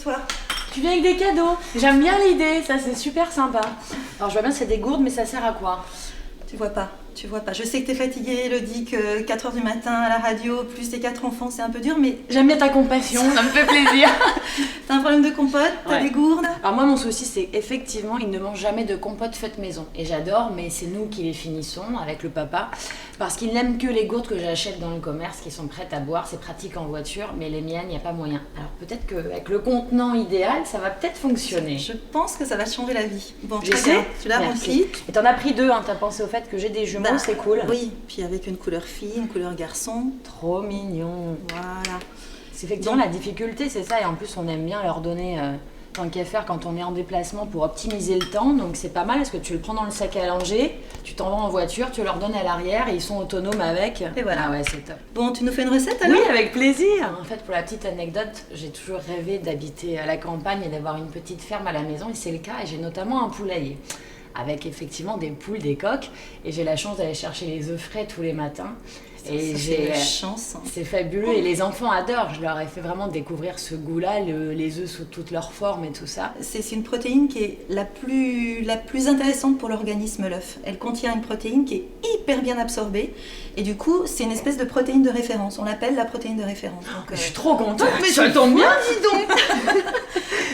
toi. Tu viens avec des cadeaux. J'aime bien l'idée, ça c'est super sympa. Alors je vois bien c'est des gourdes, mais ça sert à quoi? Tu vois pas. Je sais que t'es fatiguée, Elodie, que 4h du matin à la radio, plus tes 4 enfants, c'est un peu dur, mais J'aime bien ta compassion, ça me fait plaisir. t'as un problème de compote, t'as des gourdes. Alors moi mon souci c'est effectivement ils ne mangent jamais de compote faite maison. Et j'adore, mais c'est nous qui les finissons avec le papa. Parce qu'ils n'aiment que les gourdes que j'achète dans le commerce, qui sont prêtes à boire, c'est pratique en voiture, mais les miennes, il n'y a pas moyen. Alors peut-être qu'avec le contenant idéal, ça va peut-être fonctionner. Je pense que ça va te changer la vie. Bon, J'essaie. tu l'as rempli. Et t'en as pris 2, hein. T'as pensé au fait que j'ai des jumeaux, c'est cool. Oui, puis avec une couleur fille, une couleur garçon. Trop mignon. Voilà. C'est effectivement la difficulté, c'est ça. Et en plus, on aime bien leur donner tant qu'à faire quand on est en déplacement pour optimiser le temps. Donc c'est pas mal parce que tu le prends dans le sac à langer, tu t'en vas en voiture, tu leur donnes à l'arrière et ils sont autonomes avec. Et voilà. Ah ouais, c'est top. Bon, tu nous fais une recette alors? Oui, avec plaisir. En fait, pour la petite anecdote, j'ai toujours rêvé d'habiter à la campagne et d'avoir une petite ferme à la maison. Et c'est le cas. Et j'ai notamment un poulailler avec effectivement des poules, des coqs. Et j'ai la chance d'aller chercher les œufs frais tous les matins. Et j'ai chance. C'est fabuleux et les enfants adorent. Je leur ai fait vraiment découvrir ce goût-là, les œufs sous toutes leurs formes et tout ça. C'est une protéine qui est la plus intéressante pour l'organisme, l'œuf. Elle contient une protéine qui est hyper bien absorbée et du coup c'est une espèce de protéine de référence. On l'appelle la protéine de référence. Donc, je suis trop contente. Mais ça tombe bien, dis donc.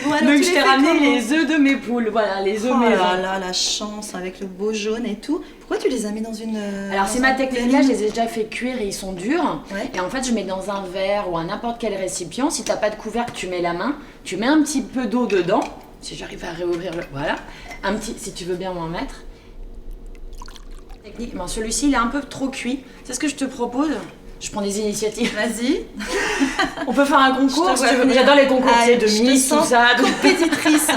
Bon, alors, donc je t'ai ramené les œufs de mes poules. Voilà, les œufs maison. Oh là là, la chance avec le beau jaune et tout. Pourquoi tu les as mis dans une... Alors c'est ma technique là, je les ai déjà fait cuire et ils sont durs. Ouais. Et en fait je mets dans un verre ou un n'importe quel récipient. Si t'as pas de couvercle, tu mets la main. Tu mets un petit peu d'eau dedans. Si j'arrive à réouvrir le... Voilà. Un petit, si tu veux bien m'en mettre. Technique. Bon, celui-ci il est un peu trop cuit. C'est ce que je te propose. Je prends des initiatives. Vas-y. On peut faire un concours si tu veux. J'adore les concours de Miss, tout ça. Compétitrice.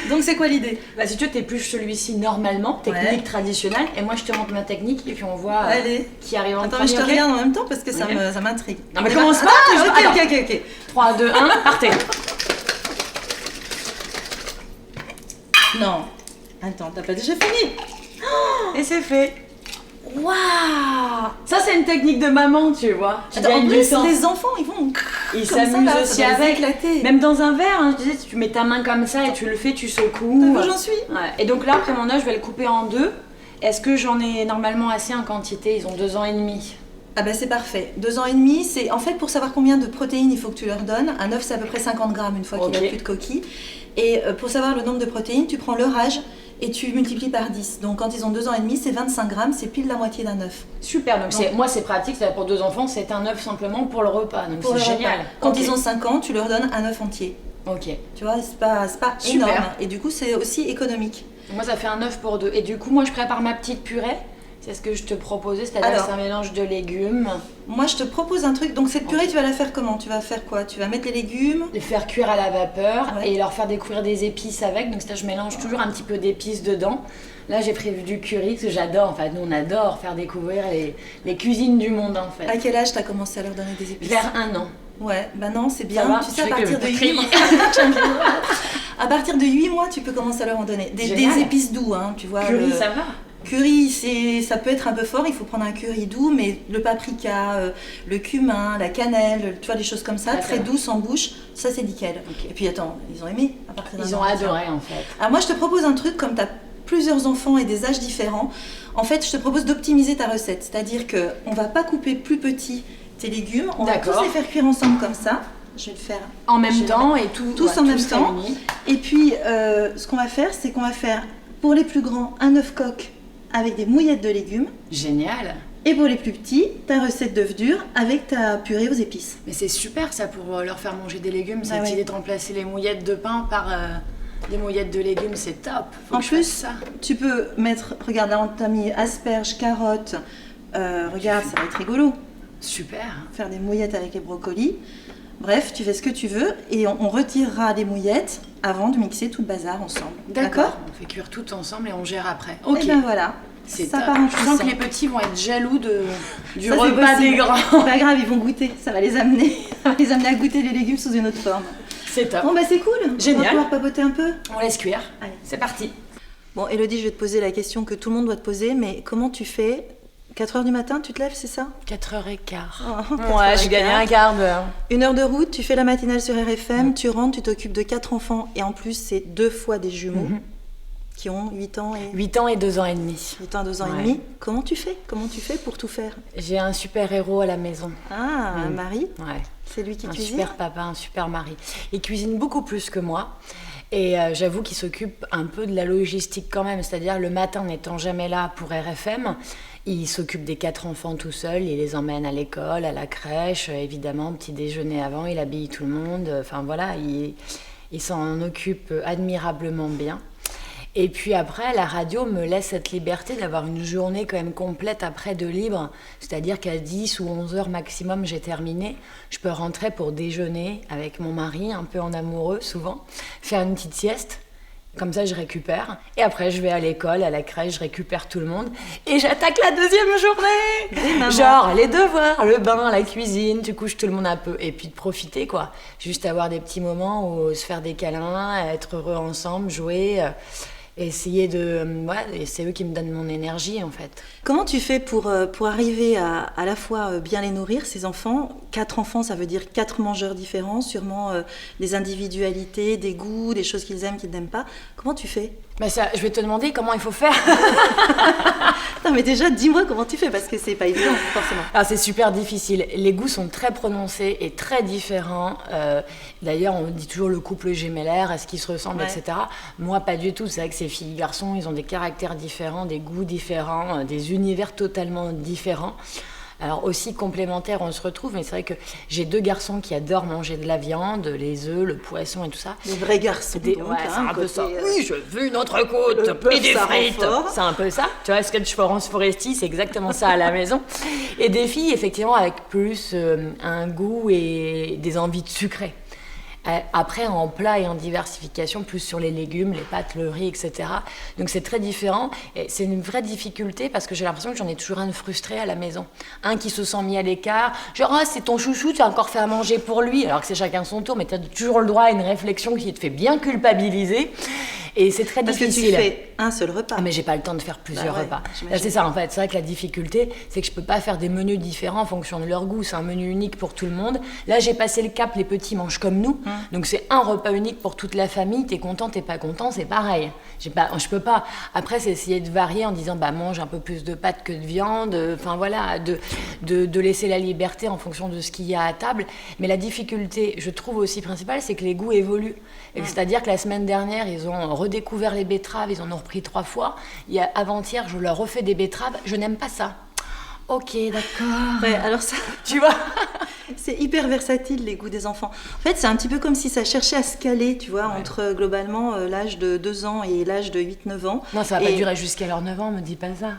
Donc c'est quoi l'idée? Bah, si tu veux, t'épluches celui-ci normalement, technique traditionnelle, et moi je te montre ma technique et puis on voit qui arrive en Attends, premier. mais je te okay regarde en même temps parce que ça m'intrigue. Non mais commence pas. Ok. 3, 2, 1, partez. Non. Attends, t'as pas déjà fini? Et c'est fait. Waouh! Ça c'est une technique de maman, tu vois. Attends, en plus, les enfants, ils s'amusent aussi avec. Éclater. Même dans un verre, hein, je disais, tu mets ta main comme ça et tu le fais, tu secoues. J'en suis. Ouais. Et donc là, après mon œuf, je vais le couper en 2. Est-ce que j'en ai normalement assez en quantité? Ils ont 2 ans et demi. Ah bah c'est parfait. 2 ans et demi, c'est en fait pour savoir combien de protéines il faut que tu leur donnes. Un œuf c'est à peu près 50 grammes une fois qu'il n'a plus de coquille. Et pour savoir le nombre de protéines, tu prends leur âge et tu multiplies par 10. Donc quand ils ont 2 ans et demi, c'est 25 grammes, c'est pile la moitié d'un œuf. Super, donc moi c'est pratique, pour 2 enfants, c'est un œuf simplement pour le repas, donc c'est génial. Quand ils ont 5 ans, tu leur donnes un œuf entier. Ok. Tu vois, c'est pas énorme. Et du coup, c'est aussi économique. Moi ça fait un œuf pour 2. Et du coup, moi je prépare ma petite purée. C'est ce que je te proposais, c'est-à-dire c'est un mélange de légumes. Moi, je te propose un truc. Donc, cette purée, tu vas la faire comment? Tu vas faire quoi? Tu vas mettre les légumes, les faire cuire à la vapeur et leur faire découvrir des épices avec. Donc, je mélange toujours un petit peu d'épices dedans. Là, j'ai prévu du curry, parce que j'adore. En fait, nous, on adore faire découvrir les cuisines du monde, en fait. À quel âge tu as commencé à leur donner des épices? Vers 1 an. Ouais, bah non, c'est bien. Va, tu sais, à partir de 8 mois. À partir de 8 mois, tu peux commencer à leur en donner. Des épices doux, hein, tu vois. Curry, ça va. Curry, ça peut être un peu fort, il faut prendre un curry doux, mais le paprika, le cumin, la cannelle, tu vois, des choses comme ça, très douces en bouche, ça c'est nickel. Okay. Et puis attends, ils ont aimé à partir d'un an. Ils ont adoré en fait. Alors moi je te propose un truc, comme tu as plusieurs enfants et des âges différents, en fait je te propose d'optimiser ta recette, c'est-à-dire qu'on ne va pas couper plus petit tes légumes, on va tous les faire cuire ensemble comme ça. Je vais le faire en même temps et tous en même temps. Et puis ce qu'on va faire, c'est qu'on va faire pour les plus grands un œuf coq avec des mouillettes de légumes. Génial. Et pour les plus petits, ta recette d'œuf dur avec ta purée aux épices. Mais c'est super ça pour leur faire manger des légumes, cette idée de remplacer les mouillettes de pain par des mouillettes de légumes, c'est top. En plus, tu peux mettre, regarde là on t'a mis asperges, carottes, regarde ça va être rigolo. Super. Faire des mouillettes avec les brocolis. Bref, tu fais ce que tu veux et on retirera les mouillettes avant de mixer tout le bazar ensemble. D'accord? On fait cuire tout ensemble et on gère après. Ok. Et ben voilà. C'est ça part en Je sens que les petits vont être jaloux du repas des grands. Pas grave, ils vont goûter. Ça va les amener à goûter les légumes sous une autre forme. C'est top. Bon bah c'est cool. Génial. On va pouvoir papoter un peu. On laisse cuire. Allez, c'est parti. Bon, Elodie, je vais te poser la question que tout le monde doit te poser, mais comment tu fais 4h du matin, tu te lèves, c'est ça? 4h15. Oh, Ouais, je gagne un quart d'heure. 1 heure de route, tu fais la matinale sur RFM, tu rentres, tu t'occupes de 4 enfants et en plus, c'est 2 fois des jumeaux qui ont 8 ans et... 8 ans et 2 ans et demi. 8 ans et 2 ans et demi. Comment tu fais pour tout faire? J'ai un super héros à la maison. Ah, un mari? Ouais. C'est lui qui Un cuisine? super papa, un super mari. Il cuisine beaucoup plus que moi. Et j'avoue qu'il s'occupe un peu de la logistique quand même. C'est-à-dire, le matin, n'étant jamais là pour RFM, il s'occupe des 4 enfants tout seul. Il les emmène à l'école, à la crèche, évidemment, petit déjeuner avant. Il habille tout le monde. Enfin, voilà, il s'en occupe admirablement bien. Et puis après, la radio me laisse cette liberté d'avoir une journée quand même complète après de libre. C'est-à-dire qu'à 10 ou 11 heures maximum, j'ai terminé. Je peux rentrer pour déjeuner avec mon mari, un peu en amoureux souvent, faire une petite sieste. Comme ça, je récupère. Et après, je vais à l'école, à la crèche, je récupère tout le monde. Et j'attaque la deuxième journée. Genre, les devoirs, le bain, la cuisine, tu couches tout le monde un peu. Et puis de profiter, quoi. Juste avoir des petits moments où se faire des câlins, être heureux ensemble, jouer... essayer de... et c'est eux qui me donnent mon énergie, en fait. Comment tu fais pour arriver à la fois bien les nourrir, ces enfants? 4 enfants, ça veut dire 4 mangeurs différents, sûrement des individualités, des goûts, des choses qu'ils aiment, qu'ils n'aiment pas. Comment tu fais? Ça, je vais te demander comment il faut faire. Non, mais déjà, dis-moi comment tu fais, parce que c'est pas évident, forcément. Alors, c'est super difficile. Les goûts sont très prononcés et très différents. D'ailleurs, on dit toujours le couple gémellaire, est-ce qu'ils se ressemblent, etc. Moi, pas du tout. C'est vrai que ces filles et garçons, ils ont des caractères différents, des goûts différents, des univers totalement différents. Alors aussi complémentaires, on se retrouve, mais c'est vrai que j'ai 2 garçons qui adorent manger de la viande, les œufs, le poisson et tout ça. Des vrais garçons, donc, c'est un peu ça. Oui, je veux une entrecôte et des frites. C'est un peu ça. Tu vois, Sketch Florence Foresti, c'est exactement ça à la maison. Et des filles, effectivement, avec plus un goût et des envies de sucré. Après, en plat et en diversification, plus sur les légumes, les pâtes, le riz, etc. Donc c'est très différent. Et c'est une vraie difficulté parce que j'ai l'impression que j'en ai toujours un de frustré à la maison. Un qui se sent mis à l'écart. Genre, c'est ton chouchou, tu as encore fait à manger pour lui. Alors que c'est chacun son tour, mais tu as toujours le droit à une réflexion qui te fait bien culpabiliser. Et c'est très difficile. Parce que tu fais un seul repas. Mais j'ai pas le temps de faire plusieurs repas. Là, c'est ça, en fait. C'est vrai que la difficulté, c'est que je peux pas faire des menus différents en fonction de leur goût. C'est un menu unique pour tout le monde. Là, j'ai passé le cap, les petits mangent comme nous. Donc, c'est un repas unique pour toute la famille. T'es content, t'es pas content, c'est pareil. Je peux pas. Après, c'est essayer de varier en disant, mange un peu plus de pâtes que de viande. Enfin, voilà, de laisser la liberté en fonction de ce qu'il y a à table. Mais la difficulté, je trouve aussi principale, c'est que les goûts évoluent. C'est-à-dire que la semaine dernière, ils ont redécouvert les betteraves, ils en ont repris 3 fois. Avant-hier, je leur refais des betteraves, je n'aime pas ça. Ok, d'accord. Ouais, alors ça, tu vois, c'est hyper versatile, les goûts des enfants. En fait, c'est un petit peu comme si ça cherchait à se caler, tu vois, entre globalement l'âge de 2 ans et l'âge de 8-9 ans. Non, ça va pas durer jusqu'à leurs 9 ans, me dis pas ça.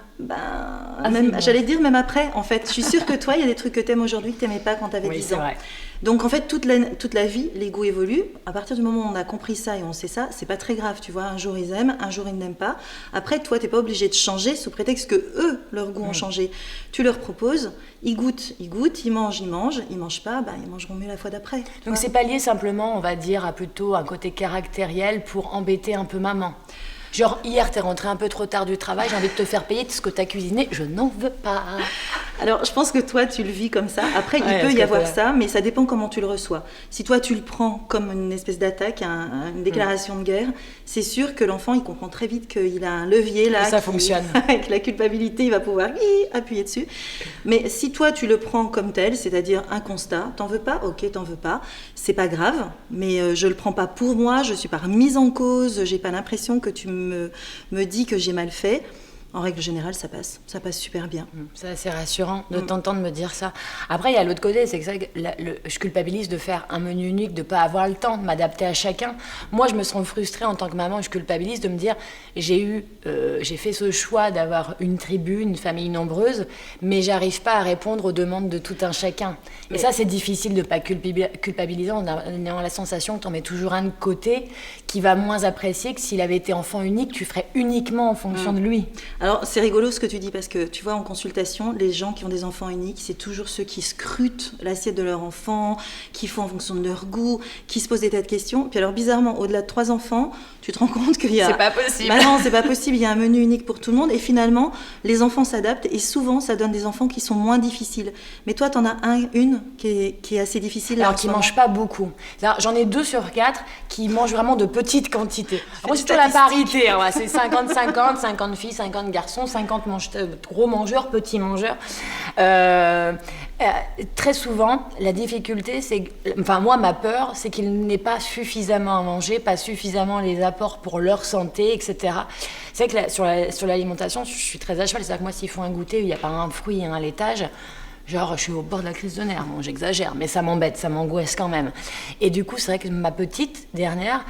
J'allais dire même après, en fait. Je suis sûre que toi, il y a des trucs que t'aimes aujourd'hui que t'aimais pas quand t'avais 10 ans. Vrai. Donc en fait, toute la vie, les goûts évoluent. À partir du moment où on a compris ça et on sait ça, c'est pas très grave, tu vois. Un jour ils aiment, un jour ils n'aiment pas. Après, toi, t'es pas obligé de changer sous prétexte que eux, leurs goûts ont changé. Tu leur proposes, ils goûtent, ils mangent, ils mangent pas, ils mangeront mieux la fois d'après. Donc c'est pas lié simplement, on va dire, à plutôt un côté caractériel pour embêter un peu maman. Genre, hier, t'es rentré un peu trop tard du travail, j'ai envie de te faire payer ce que t'as cuisiné, je n'en veux pas. Alors, je pense que toi, tu le vis comme ça. Après, il peut y avoir ça, mais ça dépend comment tu le reçois. Si toi, tu le prends comme une espèce d'attaque, une déclaration de guerre, c'est sûr que l'enfant, il comprend très vite qu'il a un levier là. Ça fonctionne. Avec la culpabilité, il va pouvoir appuyer dessus. Mais si toi, tu le prends comme tel, c'est-à-dire un constat, t'en veux pas, ok, t'en veux pas, c'est pas grave, mais je le prends pas pour moi, je suis pas remise en cause, j'ai pas l'impression que tu me dis que j'ai mal fait. En règle générale, ça passe super bien. C'est assez rassurant de t'entendre me dire ça. Après, il y a l'autre côté, c'est que je culpabilise de faire un menu unique, de ne pas avoir le temps de m'adapter à chacun. Moi, je me sens frustrée en tant que maman et je culpabilise de me dire j'ai fait ce choix d'avoir une tribu, une famille nombreuse, mais j'arrive pas à répondre aux demandes de tout un chacun. Et ça, c'est difficile de ne pas culpabiliser en ayant la sensation que tu en mets toujours un de côté qu'il va moins apprécier que s'il avait été enfant unique, tu ferais uniquement en fonction de lui. Alors, c'est rigolo ce que tu dis, parce que tu vois, en consultation, les gens qui ont des enfants uniques, c'est toujours ceux qui scrutent l'assiette de leur enfant, qui font en fonction de leur goût, qui se posent des tas de questions. Puis alors, bizarrement, au-delà de 3 enfants, tu te rends compte qu'il y a... C'est pas possible. Bah non, c'est pas possible, il y a un menu unique pour tout le monde. Et finalement, les enfants s'adaptent, et souvent, ça donne des enfants qui sont moins difficiles. Mais toi, t'en as une qui est assez difficile. Alors, qui ne mangent pas beaucoup. J'en ai 2 sur 4 qui mangent vraiment de petites quantités. Moi, c'est toujours la parité. Hein, c'est 50-50, 50 filles, 50 garçons, 50 gros mangeurs, petits mangeurs. Très souvent, la difficulté, moi, ma peur, c'est qu'ils n'aient pas suffisamment à manger, pas suffisamment les apports pour leur santé, etc. C'est vrai que sur l'alimentation, je suis très à cheval. C'est-à-dire que moi, s'ils font un goûter, il n'y a pas un fruit et un laitage, genre, je suis au bord de la crise de nerfs. Bon, j'exagère, mais ça m'embête, ça m'angoisse quand même. Et du coup, c'est vrai que ma petite dernière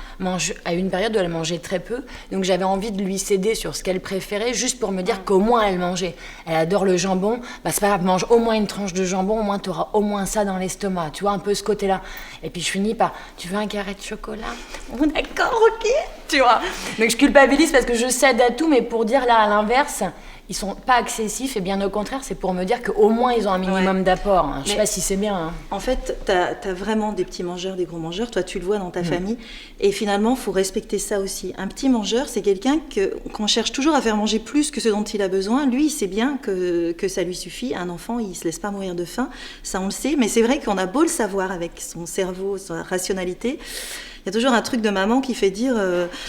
a eu une période où elle mangeait très peu. Donc, j'avais envie de lui céder sur ce qu'elle préférait, juste pour me dire qu'au moins elle mangeait. Elle adore le jambon. Bah, c'est pas grave, mange au moins une tranche de jambon, au moins tu auras au moins ça dans l'estomac. Tu vois, un peu ce côté-là. Et puis, je finis par, tu veux un carré de chocolat? Oh, d'accord, ok. Tu vois. Donc, je culpabilise parce que je cède à tout, mais pour dire là, à l'inverse, ils sont pas excessifs, et bien au contraire, c'est pour me dire qu'au moins ils ont un minimum d'apport. Je sais pas si c'est bien. Hein. En fait, t'as vraiment des petits mangeurs, des gros mangeurs. Toi, tu le vois dans ta famille. Et finalement, il faut respecter ça aussi. Un petit mangeur, c'est quelqu'un qu'on cherche toujours à faire manger plus que ce dont il a besoin. Lui, il sait bien que ça lui suffit. Un enfant, il se laisse pas mourir de faim. Ça, on le sait. Mais c'est vrai qu'on a beau le savoir avec son cerveau, sa rationalité. Il y a toujours un truc de maman qui fait dire...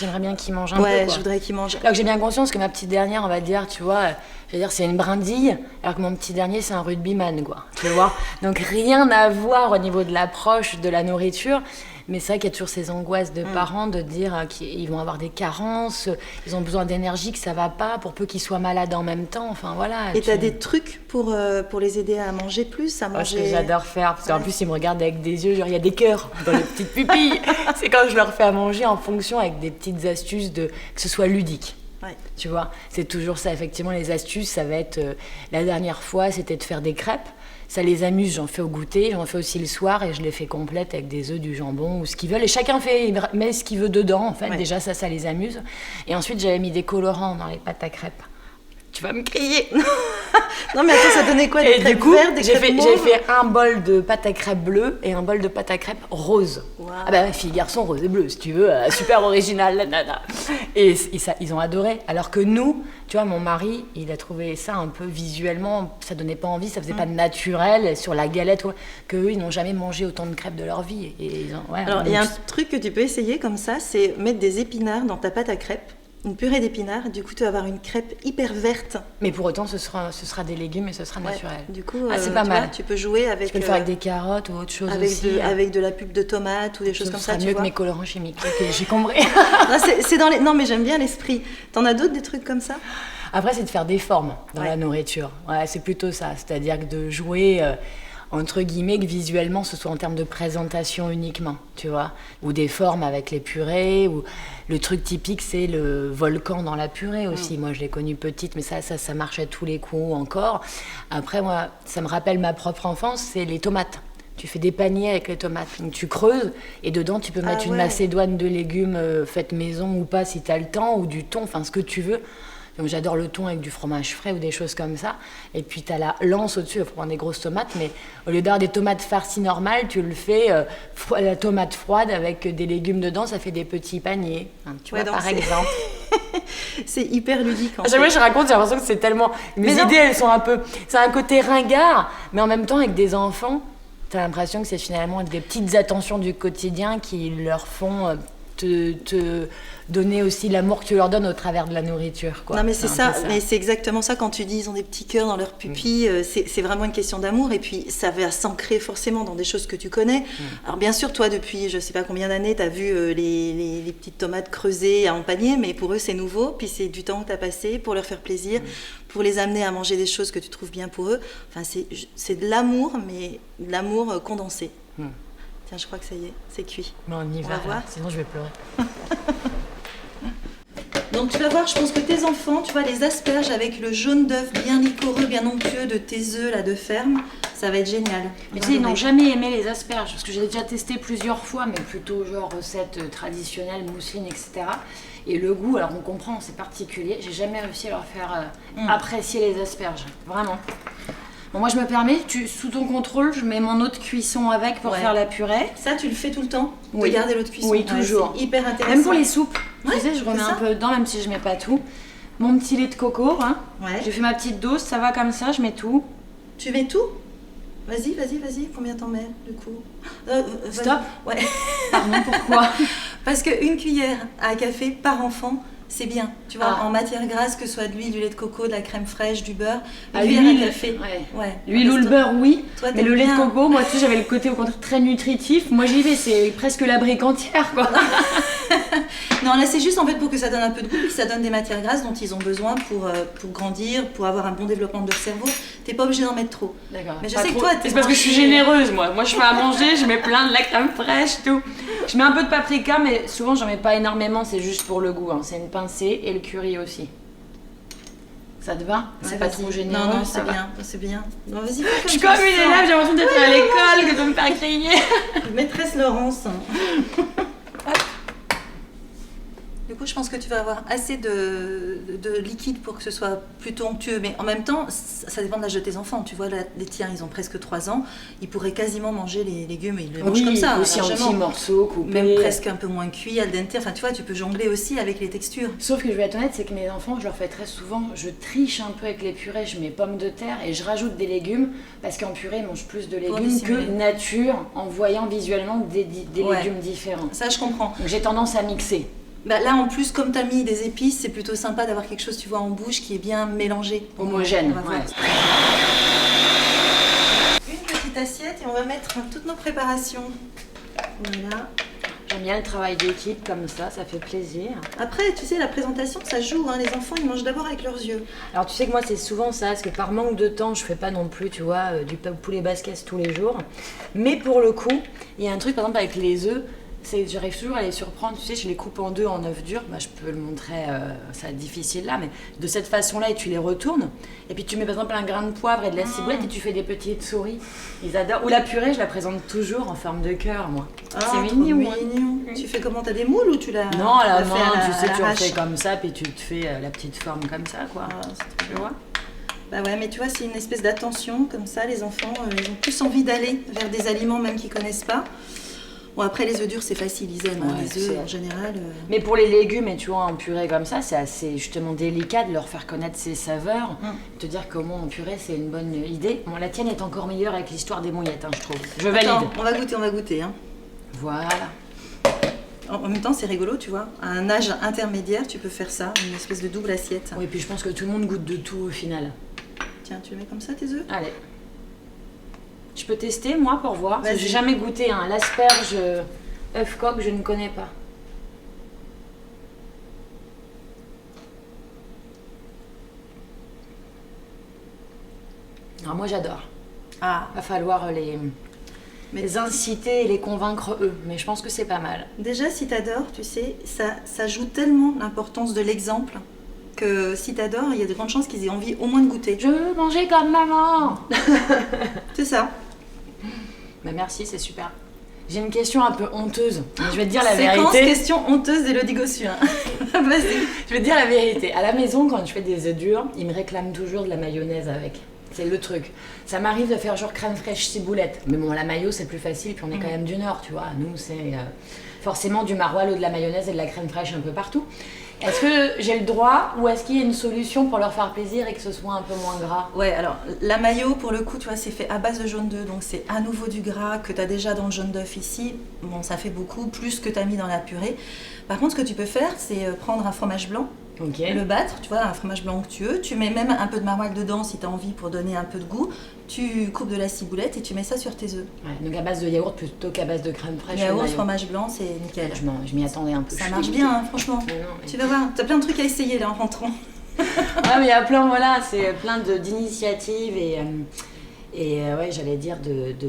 J'aimerais bien qu'il mange un peu, Ouais, quoi. je voudrais qu'il mange. Alors que j'ai bien conscience que ma petite dernière, on va dire, tu vois, c'est une brindille, alors que mon petit dernier, c'est un rugbyman, quoi. Tu vois. Donc rien à voir au niveau de l'approche de la nourriture. Mais c'est vrai qu'il y a toujours ces angoisses de parents de dire qu'ils vont avoir des carences, ils ont besoin d'énergie, que ça va pas, pour peu qu'ils soient malades en même temps. Enfin voilà. Et t'as des trucs pour les aider à manger plus, à manger... Ce que j'adore faire, parce qu'en plus ils me regardent avec des yeux, genre il y a des cœurs dans les petites pupilles. C'est quand je leur fais à manger en fonction, avec des petites astuces que ce soit ludique. Ouais. Tu vois, c'est toujours ça. Effectivement, les astuces, ça va être... la dernière fois, c'était de faire des crêpes. Ça les amuse, j'en fais au goûter, j'en fais aussi le soir et je les fais complètes avec des œufs, du jambon ou ce qu'ils veulent. Et chacun met ce qu'il veut dedans, en fait. Ouais. Déjà, ça les amuse. Et ensuite, j'avais mis des colorants dans les pâtes à crêpes. Tu vas me crier. Non mais attends, ça donnait quoi? Des crêpes vertes, des crêpes mauves? J'ai fait un bol de pâte à crêpes bleues et un bol de pâte à crêpes rose. Wow. Ah bah fille, garçon, rose et bleu, si tu veux. Super original, la nana. Et ça, ils ont adoré. Alors que nous, tu vois, mon mari, il a trouvé ça un peu visuellement, ça donnait pas envie, ça faisait pas de naturel sur la galette. Qu'eux, ils n'ont jamais mangé autant de crêpes de leur vie. Et alors, il y a un truc que tu peux essayer comme ça, c'est mettre des épinards dans ta pâte à crêpes. Une purée d'épinards, du coup tu vas avoir une crêpe hyper verte. Mais pour autant ce sera des légumes et ce sera naturel. Du coup, c'est pas mal. Vois, tu peux jouer avec... Tu peux le faire avec des carottes ou autre chose aussi. Avec de la pulpe de tomate ou des choses comme ça, tu vois. C'est mieux que mes colorants chimiques, okay, j'ai compris. Non mais j'aime bien l'esprit. T'en as d'autres, des trucs comme ça? Après c'est de faire des formes dans la nourriture. Ouais, c'est plutôt ça, c'est-à-dire que de jouer... entre guillemets, que visuellement, ce soit en termes de présentation uniquement, tu vois, ou des formes avec les purées, ou le truc typique, c'est le volcan dans la purée aussi. Moi, je l'ai connu petite, mais ça marche à tous les coups encore. Après, moi, ça me rappelle ma propre enfance, c'est les tomates. Tu fais des paniers avec les tomates, donc tu creuses, et dedans, tu peux mettre une macédoine de légumes faite maison ou pas, si tu as le temps, ou du thon, enfin, ce que tu veux. Donc j'adore le thon avec du fromage frais ou des choses comme ça. Et puis tu as la lance au-dessus, il faut prendre des grosses tomates, mais au lieu d'avoir des tomates farcies normales, tu le fais la tomate froide avec des légumes dedans, ça fait des petits paniers. Hein, tu vois, par exemple. C'est hyper ludique. À chaque fois que je raconte, j'ai l'impression que c'est tellement... Mes idées, elles sont un peu... C'est un côté ringard, mais en même temps, avec des enfants, tu as l'impression que c'est finalement des petites attentions du quotidien qui leur font... te donner aussi l'amour que tu leur donnes au travers de la nourriture, quoi. Non mais c'est ça, mais c'est exactement ça quand tu dis ils ont des petits cœurs dans leurs pupilles, c'est vraiment une question d'amour et puis ça va s'ancrer forcément dans des choses que tu connais. Alors bien sûr, toi depuis je sais pas combien d'années, tu as vu les petites tomates creusées en panier, mais pour eux c'est nouveau, puis c'est du temps que tu as passé pour leur faire plaisir, pour les amener à manger des choses que tu trouves bien pour eux. Enfin c'est de l'amour, mais de l'amour condensé. Tiens, je crois que ça y est, c'est cuit. Mais on y va voir. Sinon je vais pleurer. Donc tu vas voir, je pense que tes enfants, tu vois, les asperges avec le jaune d'œuf bien liquoreux, bien onctueux de tes œufs là de ferme, Ça va être génial. Mais tu sais, ils n'ont jamais aimé les asperges, parce que j'ai déjà testé plusieurs fois, mais plutôt genre recette traditionnelle, mousseline, etc. Et le goût, alors on comprend, c'est particulier. J'ai jamais réussi à leur faire apprécier les asperges, vraiment. Bon, moi je me permets, sous ton contrôle, je mets mon eau de cuisson avec pour faire la purée. Ça, tu le fais tout le temps? Oui. De garder l'eau de cuisson? Oui, toujours. C'est hyper intéressant. Même pour les soupes, tu sais, je remets un peu dedans, même si je mets pas tout. Mon petit lait de coco, hein. J'ai fait ma petite dose, ça va comme ça, je mets tout. Tu mets tout? Vas-y. Combien t'en mets, du coup? Stop. Ouais. Pardon, pourquoi? Parce qu'une cuillère à café par enfant, c'est bien. Tu vois, en matière grasse, que ce soit de l'huile, du lait de coco, de la crème fraîche, du beurre, une cuillère à café. Ouais. L'huile ou le beurre, oui. Toi, mais le lait de coco, moi, tu sais, j'avais le côté au contraire très nutritif. Moi, j'y vais, c'est presque la brique entière, quoi. Non, là, c'est juste en fait pour que ça donne un peu de goût, que ça donne des matières grasses dont ils ont besoin pour grandir, pour avoir un bon développement de leur cerveau. T'es pas obligé d'en mettre trop. D'accord. Mais je sais que toi, c'est parce que je suis généreuse, moi. Moi, je fais à manger, je mets plein de la crème fraîche, tout. Je mets un peu de paprika, mais souvent, j'en mets pas énormément, c'est juste pour le goût. Hein. C'est une pincée et le curry aussi. Ça te va? C'est pas trop généreux? Non, c'est bien. Non, vas-y, je suis comme une élève, j'ai l'impression d'être à l'école, que de me faire griller. Maîtresse Laurence. Du coup, je pense que tu vas avoir assez de liquide pour que ce soit plutôt onctueux. Mais en même temps, ça dépend de l'âge de tes enfants. Tu vois, là, les tiens, ils ont presque 3 ans. Ils pourraient quasiment manger les légumes et ils les mangent comme ça. Aussi en petits morceaux, coupés. Même presque un peu moins cuits, al dente. Enfin, tu vois, tu peux jongler aussi avec les textures. Sauf que je vais être honnête, c'est que mes enfants, je leur fais très souvent, je triche un peu avec les purées. Je mets pommes de terre et je rajoute des légumes. Parce qu'en purée, ils mangent plus de légumes que nature en voyant visuellement des légumes différents. Ça, je comprends. Donc j'ai tendance à mixer. Bah là, en plus, comme tu as mis des épices, c'est plutôt sympa d'avoir quelque chose, tu vois, en bouche qui est bien mélangé. Homogène, Une petite assiette et on va mettre toutes nos préparations. Voilà. J'aime bien le travail d'équipe comme ça fait plaisir. Après, tu sais, la présentation, ça joue. Hein. Les enfants, ils mangent d'abord avec leurs yeux. Alors, tu sais que moi, c'est souvent ça, parce que par manque de temps, je fais pas non plus, tu vois, du poulet basquez tous les jours. Mais pour le coup, il y a un truc, par exemple, avec les œufs. J'arrive toujours à les surprendre, tu sais, je les coupe en deux en œufs durs, je peux le montrer, ça va être difficile là, mais de cette façon-là, et tu les retournes, et puis tu mets par exemple un grain de poivre et de la ciboulette et tu fais des petites souris, ils adorent. Ou la purée, je la présente toujours en forme de cœur, moi. C'est mignon. Tu fais comment? T'as des moules ou tu la... Non, à la main, tu sais, tu en fais comme ça, puis tu te fais la petite forme comme ça, quoi. Tu vois? Bah ouais, mais tu vois, c'est une espèce d'attention, comme ça, les enfants, ils ont plus envie d'aller vers des aliments même qu'ils connaissent pas. Bon, après, les œufs durs, c'est facile, ils aiment, les œufs en général. Mais pour les légumes, et tu vois, en purée comme ça, c'est assez justement délicat de leur faire connaître ces saveurs. Te dire comment en purée, c'est une bonne idée. Bon, la tienne est encore meilleure avec l'histoire des mouillettes, hein, je trouve. Je valide. Attends, on va goûter. Hein. Voilà. En même temps, c'est rigolo, tu vois. À un âge intermédiaire, tu peux faire ça, une espèce de double assiette. Oui, puis je pense que tout le monde goûte de tout au final. Tiens, tu mets comme ça tes œufs? Allez. Je peux tester, moi, pour voir. J'ai jamais goûté l'asperge œuf coq, je ne connais pas. Alors moi, j'adore. Va falloir les inciter et les convaincre eux, mais je pense que c'est pas mal. Déjà, si t'adores, tu sais, ça joue tellement l'importance de l'exemple que si t'adores, il y a de grandes chances qu'ils aient envie au moins de goûter. Je veux manger comme maman. C'est ça. Bah merci, c'est super. J'ai une question un peu honteuse. Je vais te dire la vérité. Séquence question honteuse d'Élodie Gossuin. Vas-y. Je vais te dire la vérité. À la maison, quand je fais des œufs durs, ils me réclament toujours de la mayonnaise avec. C'est le truc. Ça m'arrive de faire genre crème fraîche ciboulette. Mais bon, la mayo, c'est plus facile, puis on est quand même du Nord, tu vois. Nous, c'est forcément du maroilles, de la mayonnaise et de la crème fraîche un peu partout. Est-ce que j'ai le droit ou est-ce qu'il y a une solution pour leur faire plaisir et que ce soit un peu moins gras? Ouais, alors la mayo, pour le coup, tu vois, c'est fait à base de jaune d'œuf, donc c'est à nouveau du gras que tu as déjà dans le jaune d'œuf ici. Bon, ça fait beaucoup, plus que tu as mis dans la purée. Par contre, ce que tu peux faire, c'est prendre un fromage blanc, le battre, tu vois, un fromage blanc onctueux. Tu mets même un peu de maroilles dedans si tu as envie pour donner un peu de goût. Tu coupes de la ciboulette et tu mets ça sur tes œufs. Ouais, donc à base de yaourt plutôt qu'à base de crème fraîche. Yaourt, fromage blanc, c'est nickel. Je m'y attendais un peu. Ça marche bien, hein, franchement. Non, tu vas voir, tu as plein de trucs à essayer là en rentrant. Ah, mais il y a plein, voilà, c'est plein d'initiatives et ouais, j'allais dire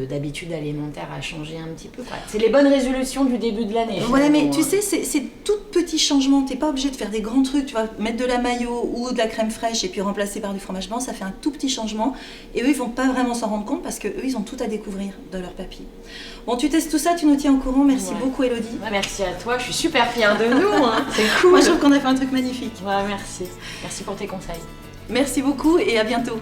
d'habitudes alimentaires à changer un petit peu. C'est les bonnes résolutions du début de l'année. Ouais, mais tu sais, c'est tout petit changements, t'es pas obligé de faire des grands trucs, tu vas mettre de la mayo ou de la crème fraîche et puis remplacer par du fromage blanc, ça fait un tout petit changement et eux ils vont pas vraiment s'en rendre compte parce que eux ils ont tout à découvrir de leur papy. Bon, tu testes tout ça, tu nous tiens au courant, merci beaucoup Elodie. Ouais, merci à toi, je suis super fière de nous, hein. C'est cool. Moi je trouve qu'on a fait un truc magnifique. Ouais, merci pour tes conseils. Merci beaucoup et à bientôt.